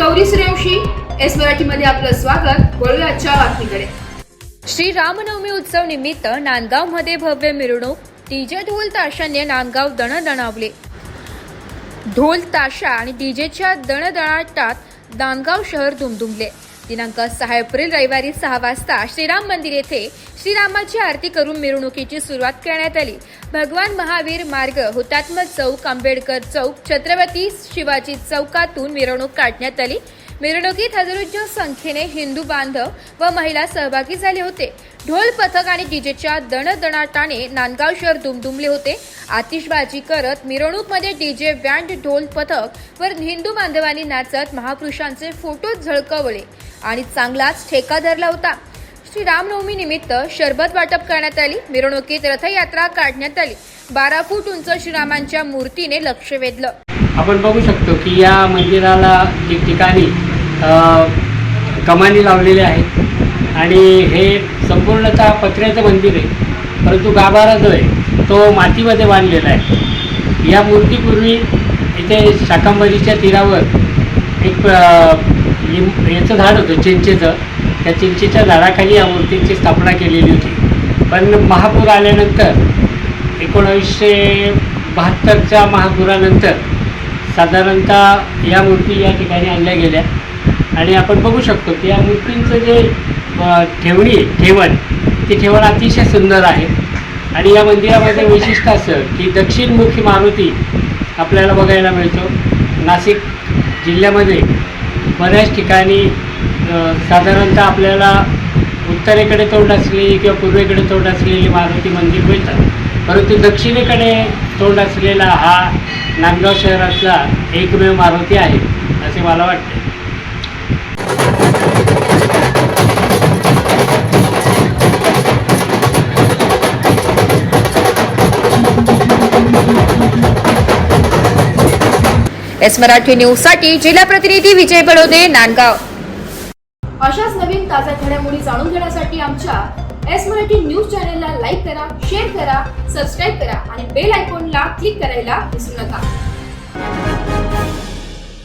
Gauri Suryavanshi, S मराठीमध्ये आपलं स्वागत। वळूया आजच्या बातमीकडे। श्री रामनवमी उत्सव निमित्त नांदगावमध्ये भव्य मिरवणूक, डीजे ढोल ताशाने नांदगाव दणदणावले। ढोल ताशा आणि डीजेच्या दणदणाटात नांदगाव शहर दुमदुमले। दिनांक 6 एप्रिल रविवारी 6 वाजता श्रीराम मंदिर येथे श्रीरामाची आरती करून मिरवणुकीची सुरुवात करण्यात आली। भगवान महावीर मार्ग, हुतात्मा चौक, आंबेडकर चौक, छत्रपती शिवाजी चौकातून मिरवणूक काढण्यात आली। मिरवणुकीत हजारोंच्या संख्येने हिंदू बांधव व महिला सहभागी झाले होते। ढोल पथक आणि डीजेच्या दणदणाटाने नांदगाव शहर दुमदुमले होते। आतिषबाजी करत मिरवणूकमध्ये डीजे, बँड, ढोल पथक व हिंदू बांधवांनी नाचत महापुरुषांचे फोटो झळकवले आणि चांगलाच ठेका धरला होता। श्री रामनवमी निमित्त शरबत वाटप करण्यात आली। मिरवणुकीत रथयात्रा काढण्यात आली। 12 फूट उंच श्रीरामांच्या मूर्तीने लक्ष वेधलं। आपण बघू शकतो की या मंदिराला ठिकठिकाणी कमानी लावलेल्या आहेत आणि हे संपूर्णतः पत्र्याचं मंदिर आहे, परंतु गाभारा जो आहे तो मातीमध्ये बांधलेला आहे। या मूर्तीपूर्वी इथे शाकंभरीच्या तीरावर एक याचं झाड होतं, चिंचेचं। त्या चिंचेच्या झाडाखाली या मूर्तींची स्थापना केलेली होती। पण महापूर आल्यानंतर 1972च्या महापुरानंतर साधारणतः या मूर्ती या ठिकाणी आणल्या गेल्या आणि आपण बघू शकतो की या मूर्तींचं जे ठेवण अतिशय सुंदर आहे। आणि या मंदिरामध्ये वैशिष्ट्य असं की दक्षिणमुखी मारुती आपल्याला बघायला मिळतो। नाशिक जिल्ह्यामध्ये बऱ्याच ठिकाणी साधारणतः आपल्याला उत्तरेकडे तोंड असलेली किंवा पूर्वेकडे तोंड असलेली मारुती मंदिर मिळतात, परंतु दक्षिणेकडे तोंड असलेला हा नांदगाव शहरातला एकमेव मारुती आहे असे मला वाटते। एस मराठी न्यूज साठी जिल्हा प्रतिनिधी विजय बडोदे, नांदगाव। अशाच नवीन ताज्या घडामोडी जाणून घेण्यासाठी आमच्या एस मराठी न्यूज चॅनलला लाईक करा, शेअर करा, सबस्क्राईब करा आणि बेल आयकॉनला क्लिक करायला विसरू नका।